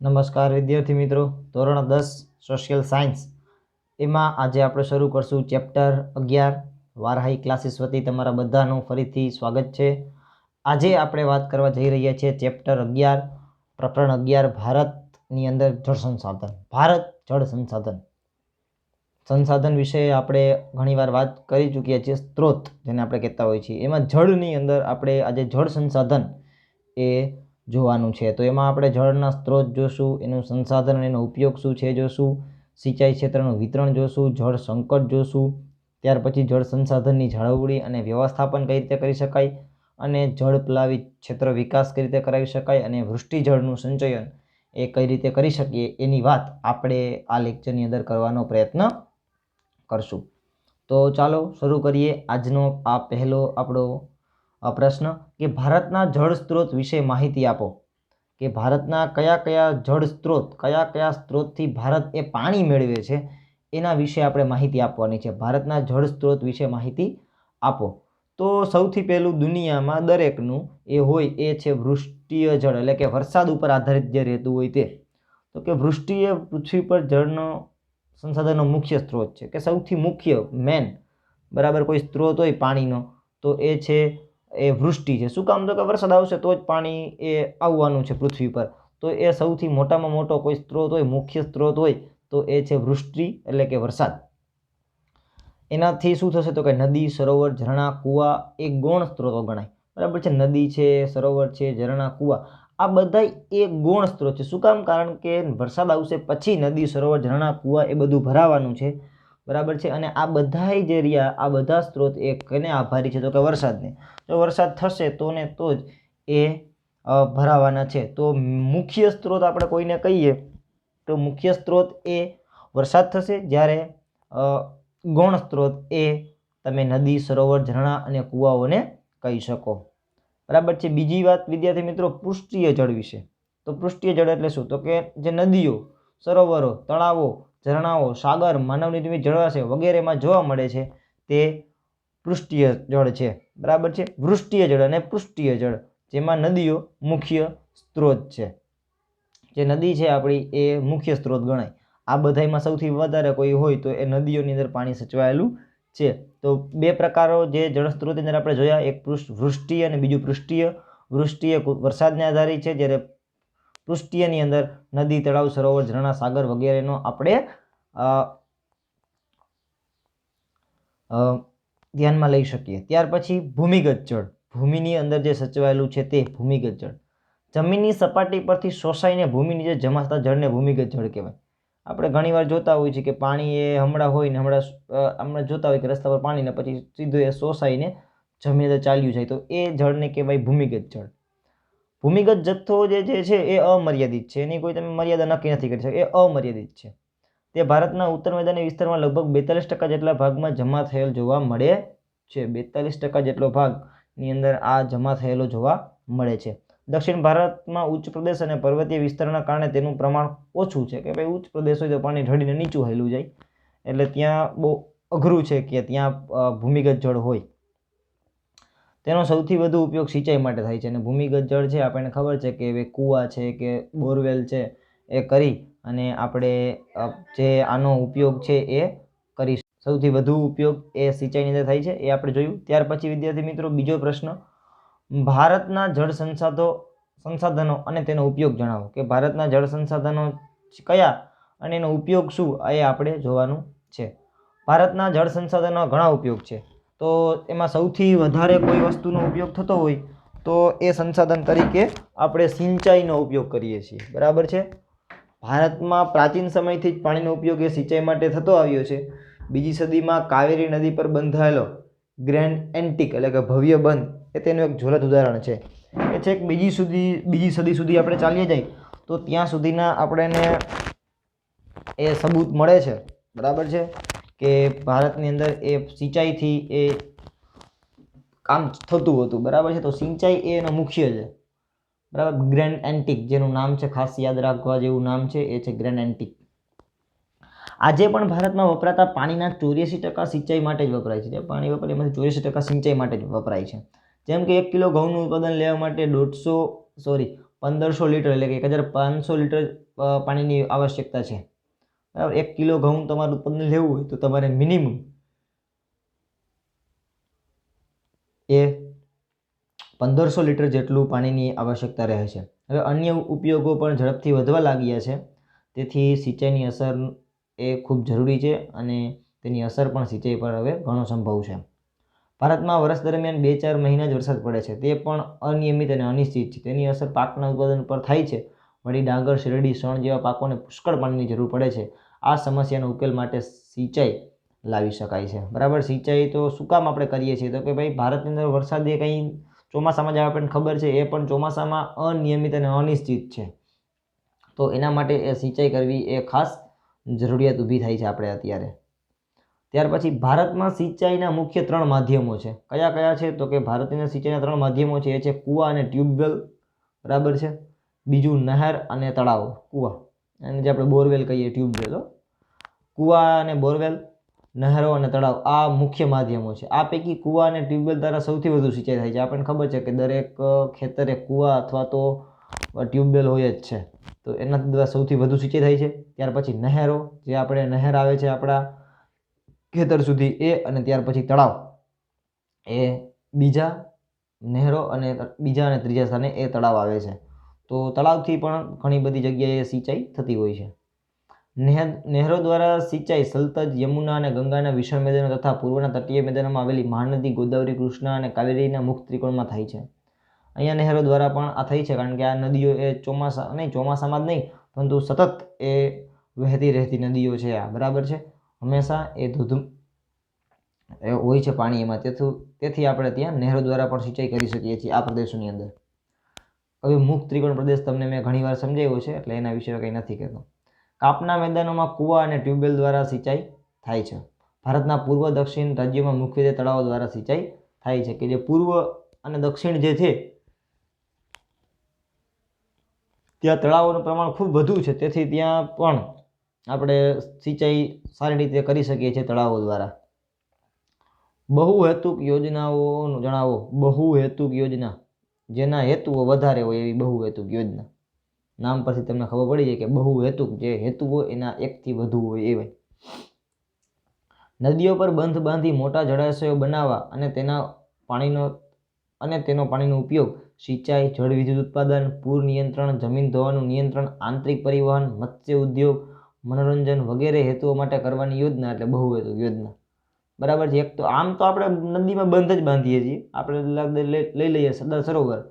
નમસ્કાર વિદ્યાર્થી મિત્રો, ધોરણ 10 સોશિયલ સાયન્સ એમાં આજે આપણે શરૂ કરશું ચેપ્ટર 11 વારાહી ક્લાસીસ વતી તમારા બધાનું ફરીથી સ્વાગત છે। આજે આપણે વાત કરવા જઈ રહ્યા છીએ ચેપ્ટર 11 પ્રકરણ 11 ભારતની અંદર જળ સંસાધન। ભારત જળ સંસાધન વિશે આપણે ઘણીવાર વાત કરી ચૂક્યા છીએ। સ્ત્રોત જેને આપણે કહેતા હોઈએ છીએ, એમાં જળની અંદર આપણે આજે જળ સંસાધન એ જોવાનું છે। તો એમાં આપણે જળના સ્ત્રોત જોશું, એનું સંસાધન અને એનો ઉપયોગ શું છે જોશું, સિંચાઈ ક્ષેત્રનું વિતરણ જોશું, જળ સંકટ જોશું, ત્યાર પછી જળ સંસાધનની જાળવણી અને વ્યવસ્થાપન કઈ રીતે કરી શકાય, અને જળ પ્લાવિત ક્ષેત્ર વિકાસ કઈ રીતે કરાવી શકાય, અને વૃષ્ટિ જળનું સંચયન એ કઈ રીતે કરી શકીએ એની વાત આપણે આ લેક્ચરની અંદર કરવાનો પ્રયત્ન કરશું। તો ચાલો શરૂ કરીએ આજનો આ પહેલો આપણો પ્રશ્ન કે ભારતના જળ સ્ત્રોત વિશે માહિતી આપો। કે ભારતના કયા કયા જળ સ્ત્રોત, કયા કયા સ્ત્રોતથી ભારત એ પાણી મેળવે છે એના વિશે આપણે માહિતી આપવાની છે। ભારતના જળ સ્ત્રોત વિશે માહિતી આપો। તો સૌથી પહેલું દુનિયામાં દરેકનું એ હોય એ છે વૃષ્ટિય જળ, એટલે કે વરસાદ ઉપર આધારિત જે રહેતું હોય તે। તો કે વૃષ્ટિ એ પૃથ્વી પર જળનો સંસાધનનો મુખ્ય સ્ત્રોત છે, કે સૌથી મુખ્ય મેન બરાબર કોઈ સ્ત્રોત હોય પાણીનો તો એ છે એ વૃષ્ટિ છે। શું કામ? તો કે વરસાદ આવશે તો જ પાણી એ આવવાનું છે પૃથ્વી પર। તો એ સૌથી મોટામાં મોટો કોઈ સ્ત્રોત હોય, મુખ્ય સ્ત્રોત હોય તો એ છે વૃષ્ટિ એટલે કે વરસાદ। એનાથી શું થશે? તો કે નદી, સરોવર, ઝરણા, કુવા એ ગૌણ સ્ત્રોતો ગણાય, બરાબર છે। નદી છે, સરોવર છે, ઝરણા, કુવા આ બધા એ ગૌણ સ્ત્રોત છે। શું કામ? કારણ કે વરસાદ આવશે પછી નદી, સરોવર, ઝરણા, કુવા એ બધું ભરાવાનું છે, બરાબર છે। અને આ બધા જે રહ્યા આ બધા સ્ત્રોત એ કેને આભારી છે? તો કે વરસાદને। જો વરસાદ થશે તો ને તો જ એ ભરાવાના છે। તો મુખ્ય સ્ત્રોત આપણે કોઈને કહીએ તો મુખ્ય સ્ત્રોત એ વરસાદ થશે, જ્યારે ગૌણ સ્ત્રોત એ તમે નદી, સરોવર, ઝરણા અને કુવાઓને કહી શકો, બરાબર છે। બીજી વાત વિદ્યાર્થી મિત્રો પૃષ્ઠીય જળ વિશે। તો પૃષ્ઠીય જળ એટલે શું? તો કે જે નદીઓ, સરોવરો, તળાવો, ઝરણાઓ, સાગર, માનવ નિર્મિત જળાશય વગેરેમાં જોવા મળે છે તે પૃષ્ઠીય જળ છે, બરાબર છે। વૃષ્ટિય જળ અને પૃષ્ઠીય જળ, જેમાં નદીઓ મુખ્ય સ્ત્રોત છે। જે નદી છે આપણી એ મુખ્ય સ્ત્રોત ગણાય। આ બધામાં સૌથી વધારે કોઈ હોય તો એ નદીઓની અંદર પાણી સચવાયેલું છે। તો બે પ્રકારો જે જળ સ્ત્રોતની અંદર આપણે જોયા, એક વૃષ્ટિ અને બીજું પૃષ્ઠીય। વૃષ્ટિય વરસાદને આધારિત છે, જ્યારે પૃષ્ઠીયની અંદર નદી, તળાવ, સરોવર, ઝરણા, સાગર વગેરેનો આપણે ધ્યાનમાં લઈ શકીએ। ત્યાર પછી ભૂમિગત જળ, ભૂમિની અંદર જે સચવાયેલું છે તે ભૂમિગત જળ। જમીનની સપાટી પરથી શોષાઈને ભૂમિ નીચે જમા થતા જળને ભૂમિગત જળ કહેવાય। આપણે ઘણીવાર જોતા હોઈએ છીએ કે પાણી એ હમણાં હોય ને હમણાં જોતા હોય કે રસ્તા પર પાણી ને પછી સીધું એ શોષાઈને જમીન અંદર ચાલ્યું જાય, તો એ જળને કહેવાય ભૂમિગત જળ। ભૂમિગત જથ્થો જે છે એ અમર્યાદિત છે, એની કોઈ તમે મર્યાદા નક્કી નથી કરી શકતા, એ અમર્યાદિત છે। તે ભારતના ઉત્તર મેદાની વિસ્તારમાં લગભગ 42% જેટલા ભાગમાં જમા થયેલ જોવા મળે છે। 42% જેટલો ભાગની અંદર આ જમા થયેલો જોવા મળે છે। દક્ષિણ ભારતમાં ઉચ્ચ પ્રદેશ અને પર્વતીય વિસ્તારના કારણે તેનું પ્રમાણ ઓછું છે, કે ભાઈ ઉચ્ચ પ્રદેશ હોય તો પાણી ઢળીને નીચું હેલું જાય, એટલે ત્યાં બહુ અઘરું છે કે ત્યાં ભૂમિગત જળ હોય। તેનો સૌથી વધુ ઉપયોગ સિંચાઈ માટે થાય છે, અને ભૂમિગત જળ છે આપણને ખબર છે કે કૂવા છે કે બોરવેલ છે એ કરી અને આપણે જે આનો ઉપયોગ છે એ કરી સૌથી વધુ ઉપયોગ એ સિંચાઈની અંદર થાય છે, એ આપણે જોયું। ત્યાર પછી વિદ્યાર્થી મિત્રો બીજો પ્રશ્ન, ભારતના જળ સંસાધનો અને તેનો ઉપયોગ જણાવો। કે ભારતના જળ સંસાધનો કયા અને એનો ઉપયોગ શું એ આપણે જોવાનું છે। ભારતના જળ સંસાધનો ઘણા ઉપયોગ છે, તો એમાં સૌથી વધારે કોઈ વસ્તુનો ઉપયોગ થતો હોય તો એ સંસાધન તરીકે આપણે સિંચાઈનો ઉપયોગ કરીએ છીએ, બરાબર છે। ભારતમાં પ્રાચીન સમયથી જ પાણીનો ઉપયોગ એ સિંચાઈ માટે થતો આવ્યો છે। બીજી સદીમાં કાવેરી નદી પર બંધાયેલો ગ્રેન્ડ એન્ટિક એટલે કે ભવ્ય બંધ એ તેનું એક જ્વલંત ઉદાહરણ છે। એ છે કે બીજી સદી સુધી આપણે ચાલીએ જાય તો ત્યાં સુધીના આપણને એ સબૂત મળે છે, બરાબર છે, કે ભારતની અંદર એ સિંચાઈથી એ કામ થતું હતું, બરાબર છે। તો સિંચાઈ એ એનો મુખ્ય છે, બરાબર। ગ્રેન્ડ એન્ટિક જેનું નામ છે, ખાસ યાદ રાખવા જેવું નામ છે, એ છે ગ્રેન્ડ એન્ટિક। આજે પણ ભારતમાં વપરાતા પાણીના 84% સિંચાઈ માટે જ વપરાય છે। જે પાણી વપરાય એમાંથી 84% સિંચાઈ માટે જ વપરાય છે। જેમ કે 1 કિલો ઘઉંનું ઉત્પાદન લેવા માટે 1500 લીટર એટલે કે 1500 લીટર પાણીની આવશ્યકતા છે, બરાબર. 1 કિલો ઘઉં તમારું ઉત્પાદન લેવું હોય તો તમારે મિનિમમ એ 1500 લીટર જેટલું પાણીની આવશ્યકતા રહે છે. હવે અન્ય ઉપયોગો પણ ઝડપથી વધવા લાગ્યા છે, તેથી સિંચાઈની અસર એ ખૂબ જરૂરી છે અને તેની અસર પણ સિંચાઈ પર હવે ઘણો સંભવ છે. ભારતમાં વર્ષ દરમિયાન 2-4 મહિના જ વરસાદ પડે છે, તે પણ અનિયમિત અને અનિશ્ચિત છે. તેની અસર પાકના ઉત્પાદન પર થાય છે. વળી ડાંગર, શેરડી, શણ જેવા પાકોને પુષ્કળ પાણીની જરૂર પડે છે. આ સમસ્યાનો ઉકેલ માટે સિંચાઈ લાવી શકાય છે, બરાબર. સિંચાઈ તો શું કામ આપણે કરીએ છીએ? તો કે ભાઈ ભારતની અંદર વરસાદ એ કંઈ ચોમાસામાં જ આપણને ખબર છે, એ પણ ચોમાસામાં અનિયમિત અને અનિશ્ચિત છે. તો એના માટે એ સિંચાઈ કરવી એ ખાસ જરૂરિયાત ઊભી થાય છે આપણે અત્યારે. ત્યાર પછી ભારતમાં સિંચાઈના મુખ્ય 3 માધ્યમો છે. કયા કયા છે? તો કે ભારતની સિંચાઈના 3 માધ્યમો છે, એ છે કૂવા અને ટ્યુબવેલ, બરાબર છે. બીજું નહેર અને તળાવ. કૂવા અને જે આપણે બોરવેલ કહીએ, ટ્યુબવેલ. કૂવા અને બોરવેલ, નહેરો અને તળાવ આ મુખ્ય માધ્યમો છે. આ પૈકી કૂવા અને ટ્યુબવેલ દ્વારા સૌથી વધુ સિંચાઈ થાય છે. આપણને ખબર છે કે દરેક ખેતરે કૂવા અથવા તો ટ્યુબવેલ હોય જ છે, તો એના દ્વારા સૌથી વધુ સિંચાઈ થાય છે. ત્યાર પછી નહેરો, જે આપણે નહેર આવે છે આપણા ખેતર સુધી, એ, અને ત્યાર પછી તળાવ, એ બીજા નહેરો અને બીજા અને ત્રીજા સ્થાને એ તળાવ આવે છે. તો તળાવથી પણ ઘણી બધી જગ્યાએ સિંચાઈ થતી હોય છે. નહેરો દ્વારા સિંચાઈ સતલજ, યમુના અને ગંગાના વિશાળ મેદાનો તથા પૂર્વના તટીય મેદાનોમાં આવેલી મહાનદી, ગોદાવરી, કૃષ્ણા અને કાવેરીના મુખ્ય ત્રિકોણમાં થાય છે. અહીંયા નહેરો દ્વારા પણ આ થઈ છે, કારણ કે આ નદીઓ એ ચોમાસામાં જ નહીં, પરંતુ સતત એ વહેતી રહેતી નદીઓ છે આ, બરાબર છે. હંમેશા એ હોય છે પાણી એમાં, તેથી આપણે ત્યાં નહેરો દ્વારા પણ સિંચાઈ કરી શકીએ છીએ આ પ્રદેશોની અંદર. હવે મુખ્ય ત્રિકોણ પ્રદેશ તમને મેં ઘણીવાર સમજાવ્યો છે, એટલે એના વિશે કંઈ નથી કહેતો. કાપના મેદાનોમાં કૂવા અને ટ્યુબવેલ દ્વારા સિંચાઈ થાય છે. ભારતના પૂર્વ દક્ષિણ રાજ્યોમાં મુખ્યત્વે તળાવો દ્વારા સિંચાઈ થાય છે, કે જે પૂર્વ અને દક્ષિણ જે છે ત્યાં તળાવોનું પ્રમાણ ખૂબ વધુ છે, તેથી ત્યાં પણ આપણે સિંચાઈ સારી રીતે કરી શકીએ છીએ તળાવો દ્વારા. બહુહેતુક યોજનાઓનું જણાવો. બહુહેતુક યોજના, જેના હેતુઓ વધારે હોય એવી બહુહેતુક યોજના. નામ પરથી તમને ખબર પડી જાય કે બહુહેતુક, જે હેતુ હોય એના એકથી વધુ હોય એવા. નદીઓ પર બંધ બાંધી મોટા જળાશયો બનાવવા અને તેનો પાણીનો ઉપયોગ સિંચાઈ, જળ વિદ્યુત ઉત્પાદન, પૂર નિયંત્રણ, જમીન ધોવાનું નિયંત્રણ, આંતરિક પરિવહન, મત્સ્ય ઉદ્યોગ, મનોરંજન વગેરે હેતુઓ માટે કરવાની યોજના એટલે બહુહેતુક યોજના, બરાબર છે. એક તો આમ તો આપણે નદીમાં બંધ જ બાંધીએ છીએ, આપણે લઈ લઈએ સરદાર સરોવર,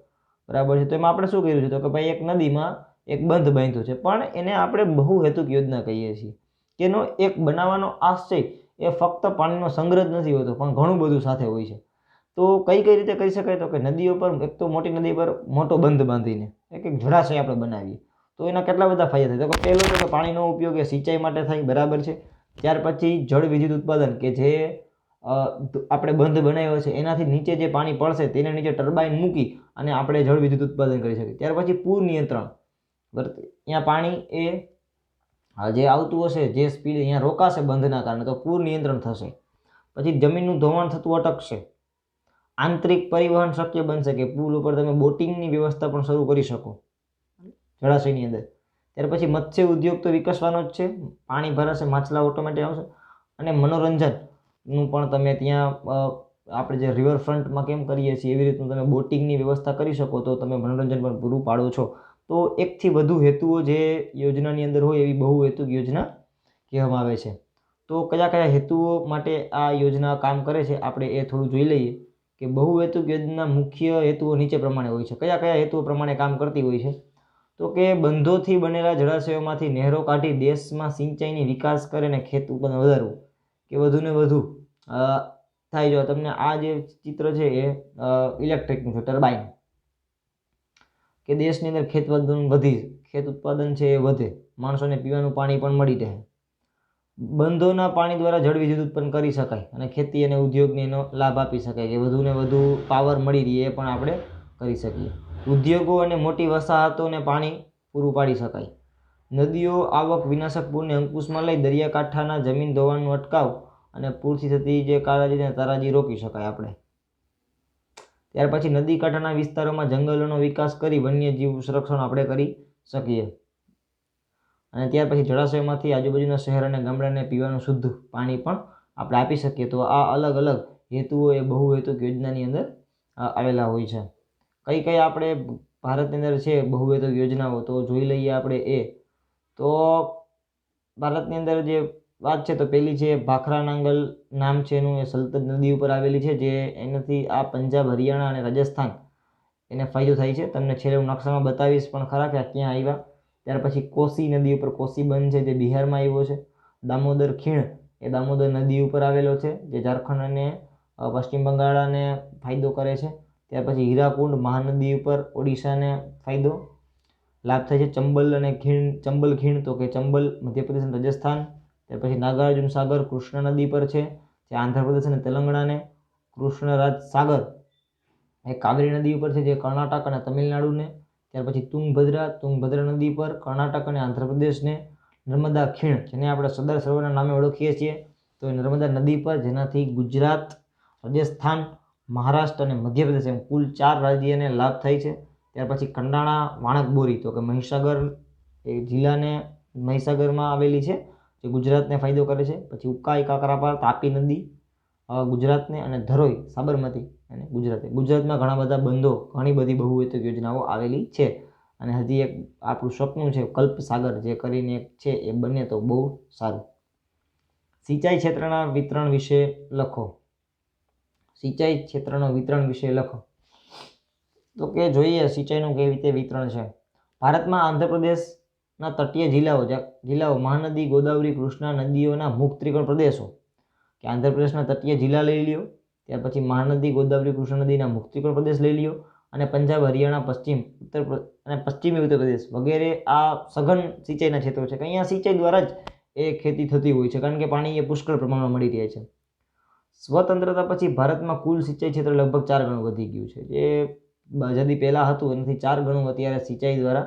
બરાબર છે. તો એમાં આપણે શું કર્યું છે? તો કે ભાઈ એક નદીમાં એક બંધ બાંધ્યો છે, પણ એને આપણે બહુહેતુક યોજના કહીએ છીએ. એનો એક બનાવવાનો આશય એ ફક્ત પાણીનો સંગ્રહ જ નથી હોતો, પણ ઘણું બધું સાથે હોય છે. તો કઈ રીતે કરી શકાય? તો કે નદીઓ પર, એક તો મોટી નદી પર મોટો બંધ બાંધીને એક જળાશય આપણે બનાવીએ, તો એના કેટલા બધા ફાયદા થાય. તો કે પહેલું તો કે પાણીનો ઉપયોગ એ સિંચાઈ માટે થાય, બરાબર છે. ત્યાર પછી જળ વિદ્યુત ઉત્પાદન, કે જે આપણે બંધ બનાવ્યો છે એનાથી નીચે જે પાણી પડશે તેને નીચે ટર્બાઇન મૂકી અને આપણે જળ વિદ્યુત ઉત્પાદન કરી શકીએ. ત્યાર પછી પૂર નિયંત્રણ, અહીંયા પાણી એ જે આવતું હશે, જે સ્પીડ અહીંયા રોકાશે બંધના કારણે, તો પૂર નિયંત્રણ થશે. પછી જમીનનું ધોવાણ થતું અટકશે. આંતરિક પરિવહન શક્ય બનશે, કે પુલ ઉપર તમે બોટિંગની વ્યવસ્થા પણ શરૂ કરી શકો જળાશયની અંદર. ત્યાર પછી મત્સ્ય ઉદ્યોગ તો વિકસવાનો જ છે, પાણી ભરાશે, માછલા ઓટોમેટિક આવશે. અને મનોરંજનનું પણ તમે ત્યાં આપણે જે રિવરફ્રન્ટમાં કેમ કરીએ છીએ એવી રીતનું તમે બોટિંગની વ્યવસ્થા કરી શકો, તો તમે મનોરંજન પણ પૂરું પાડો છો. તો એકથી વધુ હેતુઓ જે યોજનાની અંદર હોય એવી બહુહેતુક યોજના કહેવામાં આવે છે. તો કયા કયા હેતુઓ માટે આ યોજના કામ કરે છે આપણે એ થોડું જોઈ લઈએ. કે બહુહેતુક યોજના મુખ્ય હેતુઓ નીચે પ્રમાણે હોય છે. કયા કયા હેતુઓ પ્રમાણે કામ કરતી હોય છે? તો કે બંધોથી બનેલા જળાશયોમાંથી નહેરો કાઢી દેશમાં સિંચાઈની વિકાસ કરે અને ખેત ઉત્પાદન વધારવું, કે વધુને વધુ થાય. જો તમને આ જે ચિત્ર છે એ ઇલેક્ટ્રિકનું છે, ટર્બાઇન, કે દેશની અંદર ખેત ઉત્પાદન છે એ વધે, માણસોને પીવાનું પાણી પણ મળી રહે. બંધોના પાણી દ્વારા જળ વિદ્યુત ઉત્પન્ન કરી શકાય અને ખેતી અને ઉદ્યોગને એનો લાભ આપી શકાય, કે વધુને વધુ પાવર મળી રહે એ પણ આપણે કરી શકીએ. ઉદ્યોગો અને મોટી વસાહતોને પાણી પૂરું પાડી શકાય. નદીઓ આવક વિનાશક પૂરને અંકુશમાં લઈ દરિયાકાંઠાના જમીન ધોવાણનું અટકાવ અને પૂરથી થતી જે તારાજી રોકી શકાય આપણે. ત્યાર પછી નદી કાંઠાના વિસ્તારોમાં જંગલોનો વિકાસ કરી વન્યજીવ સંરક્ષણ આપણે કરી શકીએ. અને ત્યાર પછી જળાશયમાંથી આજુબાજુના શહેર અને ગામડાને પીવાનું શુદ્ધ પાણી પણ આપણે આપી શકીએ. તો આ અલગ અલગ હેતુઓ એ બહુહેતુક યોજનાની અંદર આવેલા હોય છે. કઈ કઈ આપણે ભારતની અંદર છે બહુહેતુક યોજનાઓ, તો જોઈ લઈએ આપણે એ. તો ભારતની અંદર જે વાત છે તો પહેલી છે ભાખરા નાંગલ નામ છે એનું, એ સલ્તન નદી ઉપર આવેલી છે, જે એનાથી આ પંજાબ, હરિયાણા અને રાજસ્થાન એને ફાયદો થાય છે. તમને છેલ્લે હું નકશામાં બતાવીશ પણ ખરા કે ક્યાં આવ્યા. ત્યાર પછી કોસી નદી ઉપર કોસી બંધ છે જે બિહારમાં આવ્યો છે. દામોદર ખીણ એ દામોદર નદી ઉપર આવેલો છે, જે ઝારખંડ અને પશ્ચિમ બંગાળને ફાયદો કરે છે. ત્યાર પછી હીરાકુંડ મહાનદી ઉપર ઓડિશાને ફાયદો લાભ થાય છે. ચંબલ ખીણ તો કે ચંબલ મધ્યપ્રદેશ અને રાજસ્થાન. ત્યાર પછી નાગાર્જુન સાગર કૃષ્ણ નદી પર છે, જે આંધ્રપ્રદેશ અને તેલંગાણાને. કૃષ્ણરાજ સાગર એ કાવેરી નદી ઉપર છે, જે કર્ણાટક અને તમિલનાડુને. ત્યાર પછી તુંગભદ્રા નદી પર કર્ણાટક અને આંધ્રપ્રદેશને. નર્મદા ખીણ જેને આપણે સરદાર સરોવરના નામે ઓળખીએ છીએ, તો એ નર્મદા નદી પર, જેનાથી ગુજરાત, રાજસ્થાન, મહારાષ્ટ્ર અને મધ્યપ્રદેશ એમ કુલ 4 રાજ્યને લાભ થાય છે. ત્યાર પછી ખંડાણા વાણકબોરી તો કે મહીસાગર એ જિલ્લાને મહીસાગરમાં આવેલી છે, જે ગુજરાતને ફાયદો કરે છે. પછી ઉકાઈ કાકરાપાર તાપી નદી ગુજરાતને, અને ધરોઈ સાબરમતી અને ગુજરાતમાં ઘણા બધા બંધો, ઘણી બધી બહુહેતુક યોજનાઓ આવેલી છે. અને હજી એક આપણું સપનું છે કલ્પ સાગર, જે કરીને એક છે, એ બને તો બહુ સારું. સિંચાઈ ક્ષેત્રના વિતરણ વિશે લખો. સિંચાઈ ક્ષેત્રનો વિતરણ વિશે લખો. તો કે જોઈએ સિંચાઈનું કેવી રીતે વિતરણ છે. ભારતમાં આંધ્રપ્રદેશના તટીય જિલ્લાઓ મહાનદી, ગોદાવરી, કૃષ્ણા નદીઓના મુક્ત ત્રિકોણ પ્રદેશો, કે આંધ્રપ્રદેશના તટીય જિલ્લા લઈ લ્યો. ત્યાર પછી મહાનદી, ગોદાવરી, કૃષ્ણ નદીના મુક્ત ત્રિકોણ પ્રદેશ લઈ લ્યો. અને પંજાબ, હરિયાણા, પશ્ચિમી ઉત્તર પ્રદેશ વગેરે આ સઘન સિંચાઈના ક્ષેત્રો છે, કે અહીંયા સિંચાઈ દ્વારા જ એ ખેતી થતી હોય છે, કારણ કે પાણી એ પુષ્કળ પ્રમાણમાં મળી રહે છે. સ્વતંત્રતા પછી ભારતમાં કુલ સિંચાઈ ક્ષેત્ર લગભગ 4 ગણું વધી ગયું છે. જે આઝાદી પહેલાં હતું એનાથી 4 ગણું અત્યારે સિંચાઈ દ્વારા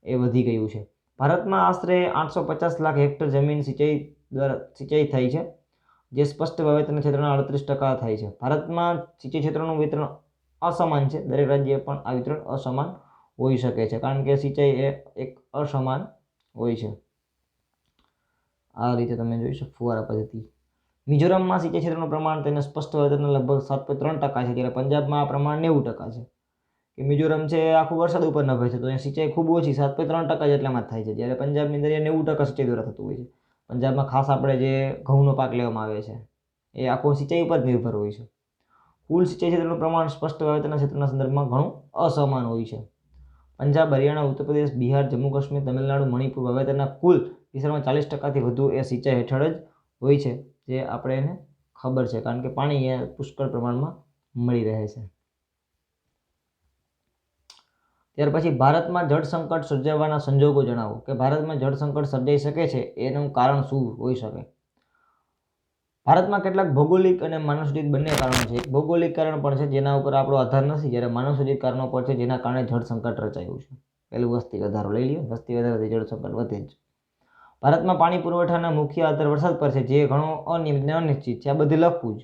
એ વધી ગયું છે. ભારતમાં આશરે 850 લાખ હેક્ટર જમીન સિંચાઈ થાય છે, જે સ્પષ્ટ વાવેતરના ક્ષેત્રના 38% થાય છે. ભારતમાં સિંચાઈ ક્ષેત્રનું વિતરણ અસમાન છે. દરેક રાજ્ય પણ આ વિતરણ અસમાન હોઈ શકે છે, કારણ કે સિંચાઈ એ એક અસમાન હોય છે. આ રીતે તમે જોઈ શકો ફુવારા પદ્ધતિ. મિઝોરમમાં સિંચાઈ ક્ષેત્રનું પ્રમાણ તેને સ્પષ્ટ વાવેતરના લગભગ 7.3% છે, જ્યારે પંજાબમાં આ પ્રમાણ 90% છે. કે મિઝોરમ છે આખું વરસાદ ઉપર નભે છે, તો અહીંયા સિંચાઈ ખૂબ ઓછી 7.3% જેટલામાં જ થાય છે, જ્યારે પંજાબની અંદર 90% સિંચાઈ દ્વારા થતું હોય છે. પંજાબમાં ખાસ આપણે જે ઘઉંનો પાક લેવામાં આવે છે એ આખો સિંચાઈ ઉપર નિર્ભર હોય છે. કુલ સિંચાઈ ક્ષેત્રનું પ્રમાણ સ્પષ્ટ વાવેતરના ક્ષેત્રના સંદર્ભમાં ઘણું અસમાન હોય છે. પંજાબ, હરિયાણા, ઉત્તર પ્રદેશ, બિહાર, જમ્મુ કાશ્મીર, તમિલનાડુ, મણિપુર વાવેતરના કુલ વિસ્તારમાં 40%થી વધુ એ સિંચાઈ હેઠળ જ હોય છે, જે આપણે એને ખબર છે, કારણ કે પાણી એ પુષ્કળ પ્રમાણમાં મળી રહે છે. ત્યાર પછી ભારતમાં જળ સંકટ સર્જાવાના સંજોગો જણાવો. કે ભારતમાં જળ સંકટ સર્જાઈ શકે છે એનું કારણ શું હોઈ શકે. ભારતમાં કેટલાક ભૌગોલિક અને માનવસર્જિત બંને કારણો છે. એક ભૌગોલિક કારણ પણ છે જેના ઉપર આપણો આધાર નથી, જ્યારે માનવસર્જિત કારણો પણ છે જેના કારણે જળ સંકટ રચાયું છે. પહેલું વસ્તી વધારો લઈ લ્યો. વસ્તી વધારાથી જળ સંકટ વધે જ. ભારતમાં પાણી પુરવઠાના મુખ્ય આધાર વરસાદ પર છે, જે ઘણો અનિયમિત અને અનિશ્ચિત છે. આ બધું લખવું જ.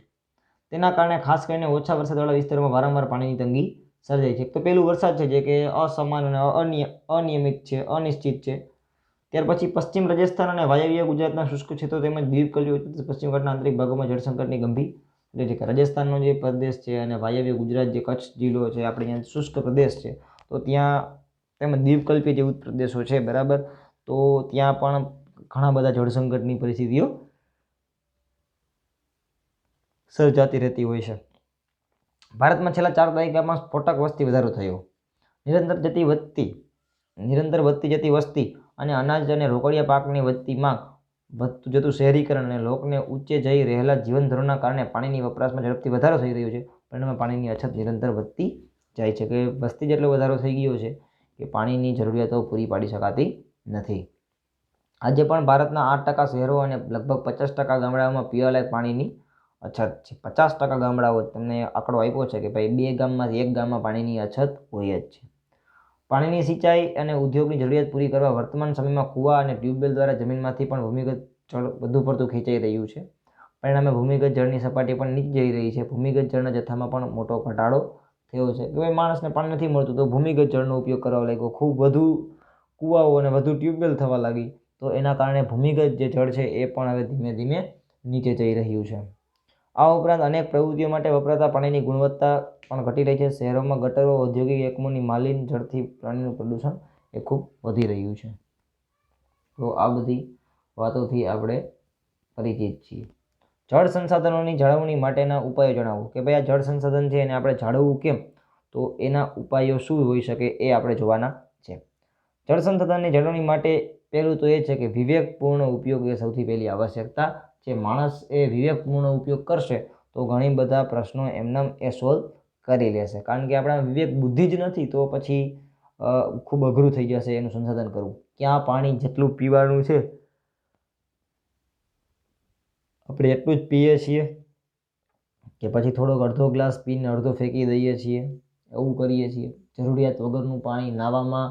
તેના કારણે ખાસ કરીને ઓછા વરસાદવાળા વિસ્તારોમાં વારંવાર પાણીની તંગી સર્જાય છે. તો પહેલું વરસાદ છે, જે કે અસમાન અને અનિયમિત છે, અનિશ્ચિત છે. ત્યાર પછી પશ્ચિમ રાજસ્થાન અને વાયવ્ય ગુજરાતના શુષ્ક ક્ષેત્રો તેમજ દીવ કલ્યો પશ્ચિમ ઘાટના આંતરિક ભાગોમાં જળ સંકટની ગંભીર છે. રાજસ્થાનનો જે પ્રદેશ છે અને વાયવ્ય ગુજરાત જે કચ્છ જિલ્લો છે, આપણે અહીંયા શુષ્ક પ્રદેશ છે, તો ત્યાં તેમજ દીવકલ્પી જે પ્રદેશો છે, બરાબર, તો ત્યાં પણ ઘણા બધા જળ સંકટની પરિસ્થિતિઓ સર્જાતી રહેતી હોય છે. ભારતમાં છેલ્લા 4 દાયકામાં સ્ફોટક વસ્તી વધારો થયો. નિરંતર વધતી જતી વસ્તી અને અનાજ અને રોકડિયા પાકની વધતી માંગ, વધતું જતું શહેરીકરણ અને લોકને ઊંચે જઈ રહેલા જીવન ધોરણના કારણે પાણીની વપરાશમાં ઝડપથી વધારો થઈ રહ્યો છે. પરિણામે પાણીની અછત નિરંતર વધતી જાય છે. કે વસ્તી જેટલો વધારો થઈ ગયો છે કે પાણીની જરૂરિયાતો પૂરી પાડી શકાતી નથી. આજે પણ ભારતના 8% શહેરો અને લગભગ 50% ગામડાઓમાં પીવાલાયક પાણીની અછત છે. 50% ગામડાઓ, તમને આંકડો આપ્યો છે કે ભાઈ 2 ગામમાંથી 1 ગામમાં પાણીની અછત હોય જ છે. પાણીની સિંચાઈ અને ઉદ્યોગની જરૂરિયાત પૂરી કરવા વર્તમાન સમયમાં કૂવા અને ટ્યુબવેલ દ્વારા જમીનમાંથી પણ ભૂમિગત જળ વધુ પડતું ખેંચાઈ રહ્યું છે. પરિણામે ભૂમિગત જળની સપાટી પણ નીચે જઈ રહી છે. ભૂમિગત જળના જથ્થામાં પણ મોટો ઘટાડો થયો છે. કે ભાઈ માણસને પાણી નથી મળતું તો ભૂમિગત જળનો ઉપયોગ કરવા લાગ્યો. ખૂબ વધુ કૂવાઓ અને વધુ ટ્યુબવેલ થવા લાગી. તો એના કારણે ભૂમિગત જે જળ છે એ પણ હવે ધીમે ધીમે નીચે જઈ રહ્યું છે. આ ઉપરાંત અનેક પ્રવૃત્તિઓ માટે વપરાતા પાણીની ગુણવત્તા પણ ઘટી રહી છે. શહેરોમાં ગટરો, ઔદ્યોગિક એકમોની માલિન જળથી પાણીનું પ્રદૂષણ એ ખૂબ વધી રહ્યું છે. તો આ બધી વાતોથી આપણે પરિચિત છીએ. જળ સંસાધનોની જાળવણી માટેના ઉપાયો જણાવો કે ભાઈ આ જળ સંસાધન છે એને આપણે જાળવવું કેમ, તો એના ઉપાયો શું હોઈ શકે એ આપણે જોવાના છે. જળ સંસાધનની જાળવણી માટે પહેલું તો એ છે કે વિવેકપૂર્ણ ઉપયોગ એ સૌથી પહેલી આવશ્યકતા છે. માણસ એ વિવેકપૂર્ણ ઉપયોગ કરશે તો ઘણી બધા પ્રશ્નો એમનામ એ સોલ્વ કરી લેશે. કારણ કે આપણા વિવેક બુદ્ધિ જ નથી તો પછી ખૂબ અઘરું થઈ જશે એનું સંસાધન કરવું. ક્યાં પાણી જેટલું પીવાનું છે આપણે એટલું જ પીએ છીએ કે પછી થોડોક અડધો ગ્લાસ પીને અડધો ફેંકી દઈએ છીએ, એવું કરીએ છીએ. જરૂરિયાત વગરનું પાણી નાવામાં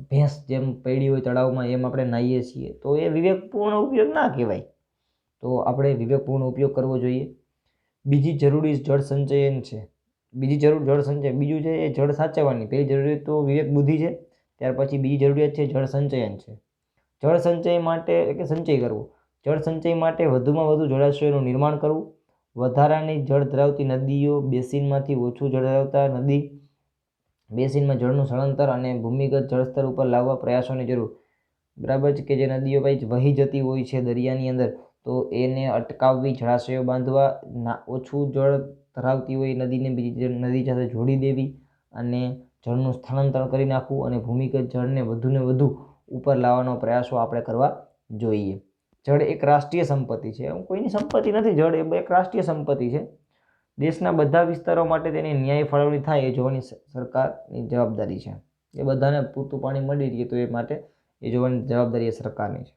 ભેંસ જેમ પડી હોય તળાવમાં એમ આપણે નાહીએ છીએ, તો એ વિવેકપૂર્ણ ઉપયોગ ના કહેવાય. તો આપણે વિવેકપૂર્ણ ઉપયોગ કરવો જોઈએ. બીજી જરૂરી જળ સંચયન છે. બીજું છે એ જળ સાચવવાની. પહેલી જરૂરિયાત તો વિવેક બુદ્ધિ છે, ત્યાર પછી બીજી જરૂરિયાત છે જળ સંચયન છે. જળ સંચય માટે એટલે સંચય કરવો. જળ સંચય માટે વધુમાં વધુ જળાશયોનું નિર્માણ કરવું. વધારાની જળ ધરાવતી નદીઓ, બેસિનમાંથી ઓછું જળ ધરાવતા નદી બેસિનમાં જળનું સ્થળાંતર અને ભૂમિગત જળસ્તર ઉપર લાવવા પ્રયાસોની જરૂર. બરાબર છે કે જે નદીઓ વહી જતી હોય છે દરિયાની અંદર, તો એને અટકાવવી, જળાશયો બાંધવા, ઓછું જળ ધરાવતી હોય નદીને બીજી નદી સાથે જોડી દેવી અને જળનું સ્થળાંતર કરી નાખવું અને ભૂમિગત જળને વધુને વધુ ઉપર લાવવાનો પ્રયાસો આપણે કરવા જોઈએ. જળ એક રાષ્ટ્રીય સંપત્તિ છે. કોઈની સંપત્તિ નથી. જળ એ એક રાષ્ટ્રીય સંપત્તિ છે. દેશના બધા વિસ્તારો માટે તેની ન્યાય ફાળવણી થાય એ જોવાની સરકારની જવાબદારી છે. એ બધાને પૂરતું પાણી મળી રહે તો એ માટે એ જોવાની જવાબદારી એ સરકારની છે.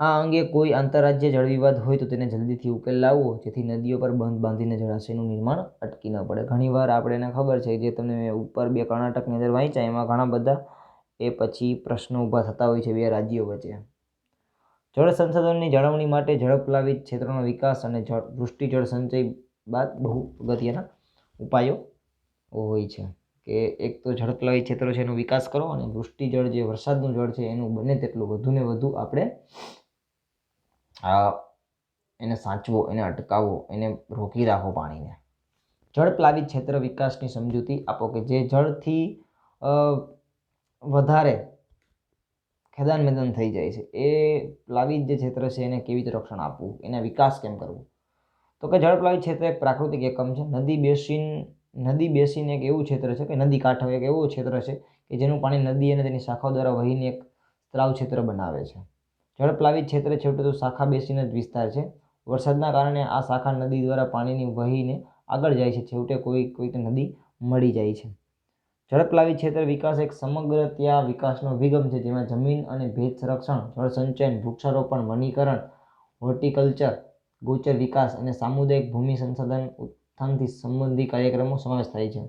આ અંગે કોઈ આંતરરાજ્ય જળ વિવાદ હોય તો તેને જલ્દીથી ઉકેલ લાવવો, જેથી નદીઓ પર બંધ બાંધીને જળાશયનું નિર્માણ અટકી ન પડે. ઘણીવાર આપણને ખબર છે જે તમને ઉપર બે કર્ણાટકની અંદર વાંચ્યા એમાં ઘણા બધા એ પછી પ્રશ્નો ઊભા થતા હોય છે બે રાજ્યો વચ્ચે. જળ સંસાધનોની જાળવણી માટે ઝડપલાભી ક્ષેત્રોનો વિકાસ અને વૃષ્ટિ જળ સંચય બાદ બહુ અગત્યના ઉપાયો હોય છે કે એક તો ઝડપલાભી ક્ષેત્રો છે એનો વિકાસ કરો અને વૃષ્ટિ જળ જે વરસાદનું જળ છે એનું બને તેટલું વધુને વધુ આપણે એને સાચવો, એને અટકાવવો, એને રોકી રાખો પાણીને. જળપ્લાવિત ક્ષેત્ર વિકાસની સમજૂતી આપો કે જે જળથી વધારે ખેદાન મેદાન થઈ જાય છે એ પ્લાવિત જે ક્ષેત્ર છે એને કેવી રીતે રક્ષણ આપવું, એના વિકાસ કેમ કરવું. તો કે જળપ્લાવિત ક્ષેત્ર એક પ્રાકૃતિક એકમ છે. નદી બેસીન એક એવું ક્ષેત્ર છે કે નદી કાંઠો એક એવો ક્ષેત્ર છે કે જેનું પાણી નદી અને તેની શાખાઓ દ્વારા વહીને એક તળાવ ક્ષેત્ર બનાવે છે. જળપ્લાવિત ક્ષેત્ર છેવટે તો શાખા બેસીન જ વિસ્તાર છે. વરસાદના કારણે આ શાખા નદી દ્વારા પાણીની વહીને આગળ જાય છે. છેવટે કોઈ નદી મળી જાય છે. જળપ્લાવિત ક્ષેત્ર વિકાસ એક સમગ્ર ત્યાં વિકાસનો અભિગમ છે જેમાં જમીન અને ભેજ સંરક્ષણ, જળ સંચયન, વૃક્ષારોપણ, વનીકરણ, હોર્ટિકલ્ચર, ગોચર વિકાસ અને સામુદાયિક ભૂમિ સંસાધન ઉત્થાનથી સંબંધિત કાર્યક્રમો સમાવેશ થાય છે.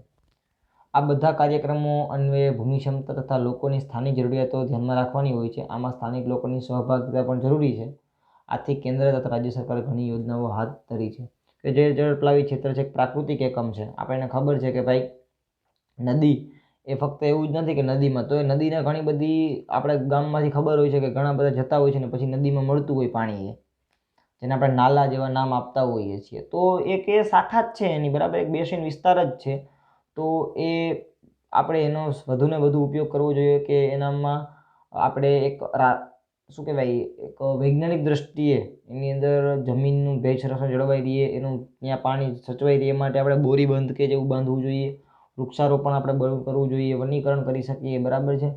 આ બધા કાર્યક્રમો અન્વયે ભૂમિ ક્ષમતા તથા લોકોની સ્થાનિક જરૂરિયાતો ધ્યાનમાં રાખવાની હોય છે. આમાં સ્થાનિક લોકોની સહભાગિતા પણ જરૂરી છે. આથી કેન્દ્ર તથા રાજ્ય સરકારે ઘણી યોજનાઓ હાથ ધરી છે કે જે જળપ્લાવિત ક્ષેત્ર છે એક પ્રાકૃતિક એકમ છે. આપણને ખબર છે કે ભાઈ નદી એ ફક્ત એવું જ નથી કે નદીમાં, તો એ નદીને ઘણી બધી આપણે ગામમાંથી ખબર હોય છે કે ઘણા બધા જતા હોય છે ને પછી નદીમાં મળતું હોય પાણી, જેને આપણે નાલા જેવા નામ આપતા હોઈએ છીએ. તો એક એ શાખા જ છે એની, બરાબર, એક બેસીન વિસ્તાર જ છે. તો એ આપણે એનો વધુને વધુ ઉપયોગ કરવો જોઈએ કે એનામાં આપણે એક શું કહેવાય એક વૈજ્ઞાનિક દ્રષ્ટિએ એની અંદર જમીનનું ભેજ સંરક્ષણ જળવાઈ રહીએ, એનું ત્યાં પાણી સચવાઈ રહે એ માટે આપણે બોરી બંધ કે જેવું બાંધવું જોઈએ. વૃક્ષારોપણ આપણે કરવું જોઈએ, વનીકરણ કરી શકીએ, બરાબર છે.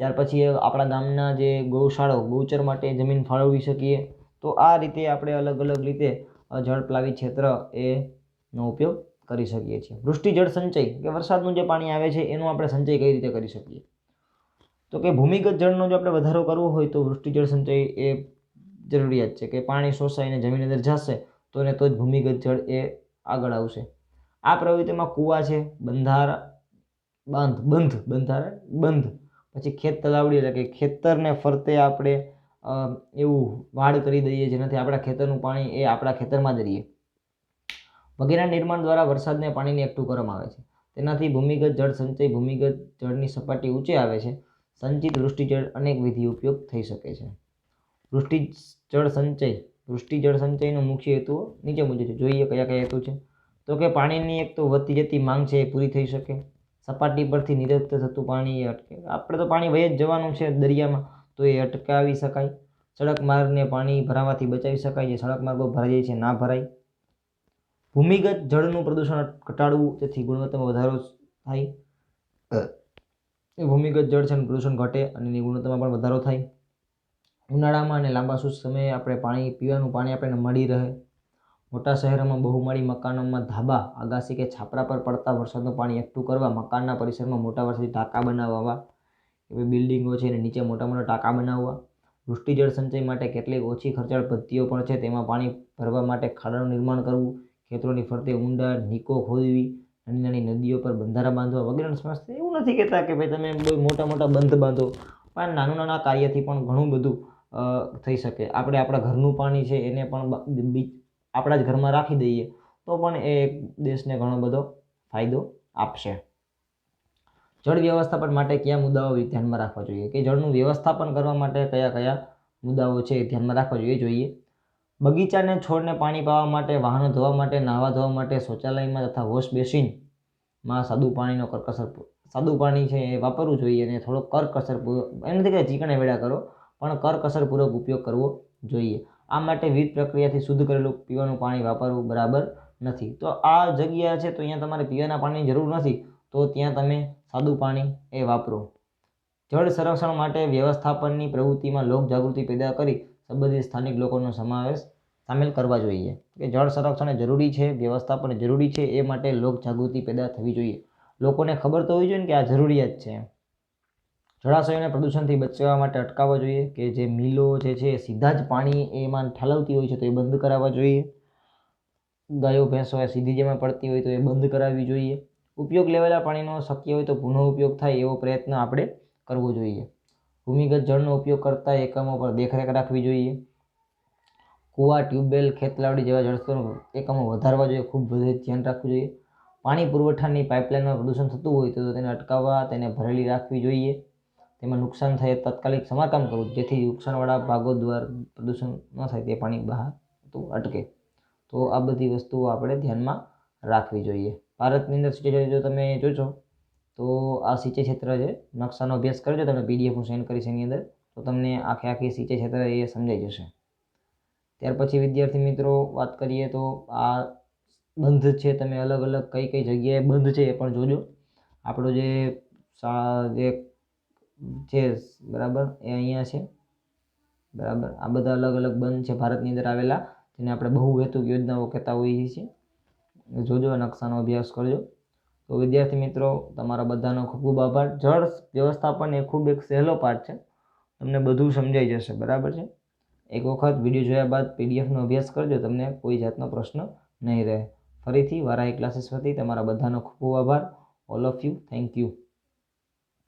ત્યાર પછી આપણા ગામના જે ગૌશાળાઓ, ગૌચર માટે જમીન ફાળવી શકીએ. તો આ રીતે આપણે અલગ અલગ રીતે જળપ્લાવિત ક્ષેત્ર એનો ઉપયોગ કરી શકીએ છીએ. વૃષ્ટિ જળ સંચય કે વરસાદનું જે પાણી આવે છે એનો આપણે સંચય કઈ રીતે કરી શકીએ, તો કે ભૂમિગત જળનો જો આપણે વધારો કરવો હોય તો વૃષ્ટિ જળ સંચય એ જરૂરિયાત છે કે પાણી શોષાઈને જમીન અંદર જશે તો જ ભૂમિગત જળ એ આગળ આવશે. આ પ્રવૃત્તિમાં કૂવા છે, બંધ, પછી ખેત તલાવડી એટલે કે ખેતરને ફરતે આપણે એવું વાડ કરી દઈએ જેનાથી આપણા ખેતરનું પાણી એ આપણા ખેતરમાં જ રહીએ વગેરેના નિર્માણ દ્વારા વરસાદને પાણીને એકઠું કરવામાં આવે છે. તેનાથી ભૂમિગત જળ સંચય, ભૂમિગત જળની સપાટી ઊંચે આવે છે. સંચિત વૃષ્ટિજળ અનેક વિધિ ઉપયોગ થઈ શકે છે. વૃષ્ટિજળ સંચયનો મુખ્ય હેતુઓ નીચે મુજબ છે. જોઈએ કયા કયા હેતુ છે. તો કે પાણીની એક તો વધતી જતી માંગ છે એ પૂરી થઈ શકે, સપાટી પરથી નિરસ્ત થતું પાણી એ અટકે. આપણે તો પાણી વહી જ જવાનું છે દરિયામાં, તો એ અટકાવી શકાય. સડક માર્ગને પાણી ભરાવાથી બચાવી શકાય, જે સડક માર્ગો ભરાઈ જાય છે ના ભરાય. ભૂમિગત જળનું પ્રદૂષણ ઘટાડવું, તેથી ગુણવત્તામાં વધારો થાય. ભૂમિગત જળ છે પ્રદૂષણ ઘટે અને એની ગુણવત્તામાં પણ વધારો થાય. ઉનાળામાં અને લાંબા શુષ્ક સમયે આપણે પીવાનું પાણી આપણને મળી રહે. મોટા શહેરોમાં બહુમાળી મકાનોમાં ધાબા, અગાસી કે છાપરા પર પડતા વરસાદનું પાણી એકઠું કરવા મકાનના પરિસરમાં મોટા વરસાદી ટાંકા બનાવવા. એવી બિલ્ડિંગો છે એને નીચે મોટા મોટા ટાંકા બનાવવા. વૃષ્ટિજળ સંચય માટે કેટલીક ઓછી ખર્ચાળ પદ્ધતિઓ પણ છે. તેમાં પાણી ભરવા માટે ખાડાનું નિર્માણ કરવું, ખેતરોની ફરતે ઊંડા નિકો ખોદવી, નાની નાની નદીઓ પર બંધારા બાંધવા વગેરેનો સમાવેશ થાય. એવું નથી કહેતા કે ભાઈ તમે બહુ મોટા મોટા બંધ બાંધો, પણ નાના કાર્યથી પણ ઘણું બધું થઈ શકે. આપણે આપણા ઘરનું પાણી છે એને પણ આપણા જ ઘરમાં રાખી દઈએ તો પણ એ દેશને ઘણો બધો ફાયદો આપશે. જળ વ્યવસ્થાપન માટે કયા મુદ્દાઓ ધ્યાનમાં રાખવા જોઈએ? કે જળનું વ્યવસ્થાપન કરવા માટે કયા કયા મુદ્દાઓ છે એ ધ્યાનમાં રાખવા જોઈએ. બગીચાને છોડને પાણી પાવા માટે, વાહનો ધોવા માટે, નાહવા ધોવા માટે, શૌચાલયમાં તથા વોશ બેસિનમાં સાદું પાણી છે એ વાપરવું જોઈએ અને થોડો કરકસરપૂર્વક, એમ નથી કે ચીકણા વેડા કરો, પણ કરકસરપૂર્વક ઉપયોગ કરવો જોઈએ. આ માટે વિવિધ પ્રક્રિયાથી શુદ્ધ કરેલું પીવાનું પાણી વાપરવું બરાબર નથી. તો આ જગ્યા છે તો અહીંયા તમારે પીવાના પાણીની જરૂર નથી, તો ત્યાં તમે સાદું પાણી એ વાપરો. જળ સંરક્ષણ માટે વ્યવસ્થાપનની પ્રવૃત્તિમાં લોક જાગૃતિ પેદા કરી સંબંધિત સ્થાનિક લોકોનો સામેલ કરવા જોઈએ. કે જળ સંરક્ષણ જરૂરી છે, વ્યવસ્થાપન જરૂરી છે, એ માટે લોક જાગૃતિ પેદા થવી જોઈએ. લોકોને ખબર તો હોવી જોઈએ ને કે આ જરૂરિયાત છે. જળાશયોને પ્રદૂષણથી બચાવવા માટે અટકાવવા જોઈએ. કે જે મિલો જે છે સીધા જ પાણી એમાં ઠાલવતી હોય છે તો એ બંધ કરાવવા જોઈએ. ગાયો ભેંસો સીધી જેમાં પડતી હોય તો એ બંધ કરાવવી જોઈએ. ઉપયોગ લેવાયેલા પાણીનો શક્ય હોય તો પુનઃ ઉપયોગ થાય એવો પ્રયત્ન આપણે કરવો જોઈએ. ભૂમિગત જળનો ઉપયોગ કરતા એકમો પર દેખરેખ રાખવી જોઈએ. કૂવા, ટ્યુબવેલ, ખેતલાવડી જેવા જળસ્ત્રોત એકમો વધારવા જોઈએ, ખૂબ બધે ધ્યાન રાખવું જોઈએ. પાણી પુરવઠાની પાઇપલાઇનમાં પ્રદૂષણ થતું હોય તો તેને અટકાવવા, તેને ભરેલી રાખવી જોઈએ. તેમાં નુકસાન થાય તાત્કાલિક સમારકામ કરવું, જેથી નુકસાનવાળા ભાગો દ્વારા પ્રદૂષણ ન થાય, તે પાણી બહાર અટકે. તો આ બધી વસ્તુઓ આપણે ધ્યાનમાં રાખવી જોઈએ. ભારતની અંદર સિંચાઈ જો તમે જોશો તો આ સિંચાઈ ક્ષેત્ર છે, નકશાનો અભ્યાસ કરજો તમે, PDF હું સેન્ડ કરીશ એની અંદર, તો તમને આખી સિંચાઈ ક્ષેત્ર એ સમજાઈ જશે. ત્યાર પછી વિદ્યાર્થી મિત્રો વાત કરીએ તો આ બંધ છે, તમે અલગ અલગ કઈ કઈ જગ્યાએ બંધ છે એ પણ જોજો. આપણો જે છે બરાબર એ અહીંયા છે બરાબર. આ બધા અલગ અલગ બંધ છે ભારતની અંદર આવેલા, જેને આપણે બહુહેતુક યોજનાઓ કહેતા હોઈએ છીએ. જોજો, નકશાનો અભ્યાસ કરજો. તો વિદ્યાર્થી મિત્રો તમારા બધાનો ખૂબ ખૂબ આભાર. જળ વ્યવસ્થાપન એ ખૂબ એક સહેલો પાઠ છે, તમને બધું સમજાઈ જશે બરાબર છે. એક વખત વિડીયો જોયા બાદ PDFનો અભ્યાસ કરજો, તમને કોઈ જાતનો પ્રશ્ન નહીં રહે. ફરીથી વારાહી ક્લાસીસ વતી તમારા બધાનો ખૂબ ખૂબ આભાર. All of you, thank you.